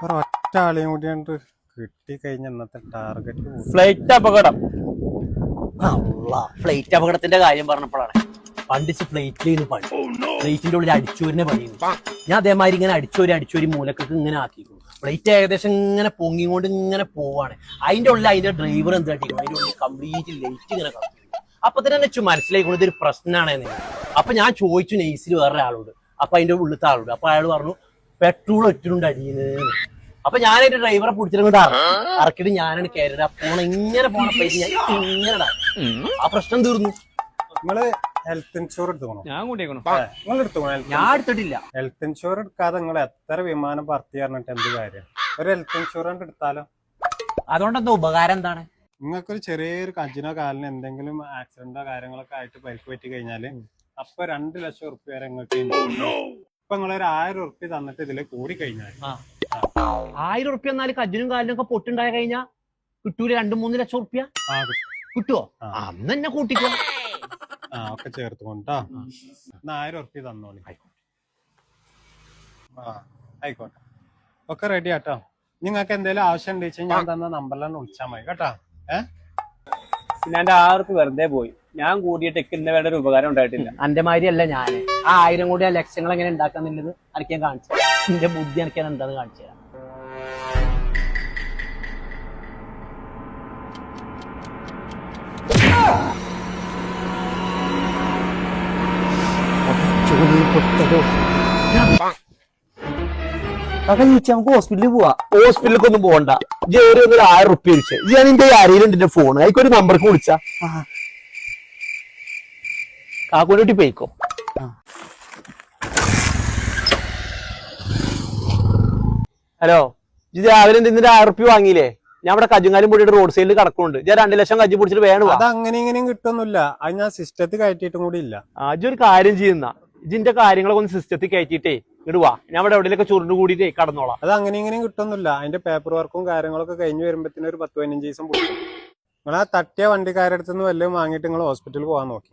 ഒരൊറ്റ ആളെയും കൂടി കിട്ടി കഴിഞ്ഞ ഇന്നത്തെ ടാർഗറ്റ് ഫ്ലൈറ്റ് അപകടം. ഫ്ലൈറ്റ് അപകടത്തിന്റെ കാര്യം പറഞ്ഞപ്പോഴാണ് പണ്ടിച്ച് ഫ്ലൈറ്റിൽ പണി. ഫ്ലൈറ്റിന്റെ ഉള്ളിൽ അടിച്ചോരിനെ പണിയുന്നു. ഞാൻ അതേമാതിരി ഇങ്ങനെ അടിച്ചോരി മൂലക്കൊക്കെ ഇങ്ങനെ ആക്കിക്കുന്നു. ഫ്ലൈറ്റ് ഏകദേശം ഇങ്ങനെ പൊങ്ങിക്കൊണ്ട് ഇങ്ങനെ പോവാണ്. അതിന്റെ ഉള്ളിൽ അതിന്റെ ഡ്രൈവർ എന്ത് കാട്ടിക്കുന്നു, അതിന്റെ ഉള്ളിൽ കംപ്ലീറ്റ് ലൈറ്റ് ഇങ്ങനെ കളിക്കുന്നു. അപ്പൊ തന്നെ എന്നെ മനസ്സിലായിക്കൊണ്ട് ഇതൊരു പ്രശ്നമാണ്. അപ്പൊ ഞാൻ ചോദിച്ചു നെയ്സിൽ വേറൊരാളോട്, അപ്പൊ അതിന്റെ ഉള്ളിലത്തെ ആളോട്. അപ്പൊ അയാൾ പറഞ്ഞു പെട്രോൾ ഒറ്റുണ്ട് അടിയുന്നത്. അപ്പൊ ഞാനൊരു ഡ്രൈവറെ പിടിച്ചിട്ട് ഇറക്കിട്ട് ഞാനാണ് കയറിയത്. ഇങ്ങനെ പോണ പ്ലേറ്റ് ഞാൻ ഇങ്ങനെ ആ പ്രശ്നം തീർന്നു. നിങ്ങള് ഹെൽത്ത് ഇൻഷുർ എടുത്തോണോ? ഞാൻ എടുത്തിട്ടില്ല. ഹെൽത്ത് ഇൻഷുർ എടുക്കാതെ നിങ്ങൾ എത്ര വിമാനം പറത്തി പറഞ്ഞിട്ട് എന്ത് കാര്യം? ഒരു ഹെൽത്ത് ഇൻഷുറൻസ് എടുത്താലോ? അതുകൊണ്ട് എന്താ ഉപകാരം എന്താണ്? നിങ്ങൾക്കൊരു ചെറിയൊരു കജിനോ കാലിന് എന്തെങ്കിലും ആക്സിഡന്റോ കാര്യങ്ങളൊക്കെ ആയിട്ട് പരിക്ക് പറ്റി കഴിഞ്ഞാല് അപ്പൊ 2 ലക്ഷം ഉറുപ്പ്യ വരെ നിങ്ങൾക്ക് ഇപ്പൊ നിങ്ങളൊരു 1000 ഉറുപ്പ്യ തന്നിട്ട് ഇതില് കൂടി കഴിഞ്ഞാൽ 1000 ഉറുപ്പ്യ എന്നാലും കജിനും കാലിനും ഒക്കെ പൊട്ടുണ്ടായി കഴിഞ്ഞാൽ കിട്ടൂല 2-3 ലക്ഷം ഉറുപ്പ്യ കിട്ടുവോ? അന്ന് തന്നെ കൂട്ടിക്കോ. ഒക്കെ ചേർത്ത് കൊണ്ടാ 1000 ഉറുപ്പ്യ തന്നോളി. ആയിക്കോട്ടെ, ഒക്കെ റെഡി ആട്ടോ. നിങ്ങൾക്ക് എന്തെങ്കിലും ആവശ്യം ഉണ്ടെങ്കിൽ ഞാൻ തന്ന നമ്പറിലാണ് വിളിച്ചാൽ മതി കേട്ടാ. പിന്നെ എന്റെ 1000 ഉറുപ്പ്യ വെറുതെ പോയി. ഞാൻ കൂടിയിട്ട് ഇന്ന വേണ്ട ഒരു ഉപകാരം ഉണ്ടായിട്ടില്ല. എന്റെ മാതിരിയല്ല ഞാന്. ആ 1000 കൂടി ആ ലക്ഷങ്ങൾ എങ്ങനെ ഉണ്ടാക്കാന്നുള്ളത് എനിക്ക് ഞാൻ കാണിച്ചു. എന്റെ ബുദ്ധി എനിക്ക് എന്താന്ന് കാണിച്ചു തരാം. നമുക്ക് ഹോസ്പിറ്റലിൽ പോവാ. ഹോസ്പിറ്റലിലേക്ക് ഒന്നും പോകണ്ട. ജേറി 1000 ഉറുപ്പ്യ വിളിച്ചു. ഞാൻ എന്റെ ആരെയിലുണ്ട് എന്റെ ഫോൺ. അതിക്കൊരു നമ്പർക്ക് വിളിച്ചാ കാക്കൂട്ടി പോയിക്കോ. ഹലോ, ഇത് രാവിലെ എന്തിന്റെ 1000 ഉറുപ്പ്യ വാങ്ങിയില്ലേ? ഞാൻ ഇവിടെ കജുങ്ങാലും പൊടിയിട്ട് റോഡ് സൈഡിൽ കിടക്കുന്നുണ്ട്. ഞാൻ 2 ലക്ഷം കജ്ജി പിടിച്ചിട്ട് വേണം. അത് അങ്ങനെ ഇങ്ങനെയും കിട്ടുന്നില്ല. അത് ഞാൻ സിസ്റ്റത്തിൽ കയറ്റിയിട്ടും കൂടി ഇല്ല. ഒരു കാര്യം ചെയ്യുന്ന ഇതിന്റെ കാര്യങ്ങളൊക്കെ ഒന്ന് സിസ്റ്റത്തിൽ കയറ്റിട്ടേ ഇടുവാ. ഞാൻ ഇവിടെ എവിടെയൊക്കെ ചുരുണ്ട് കൂടിയിട്ടേ കടന്നോളാം. അത് അങ്ങനെ ഇങ്ങനെയും കിട്ടുന്നില്ല. അതിന്റെ പേപ്പർ വർക്കും കാര്യങ്ങളൊക്കെ കഴിഞ്ഞ് വരുമ്പത്തിന് ഒരു 10-15 ദിവസം പിടിക്കും. നിങ്ങൾ ആ തട്ടിയ വണ്ടിക്കാരടുത്ത് നിന്ന് വല്ലതും വാങ്ങിയിട്ട് നിങ്ങൾ ഹോസ്പിറ്റലിൽ പോകാൻ നോക്കി.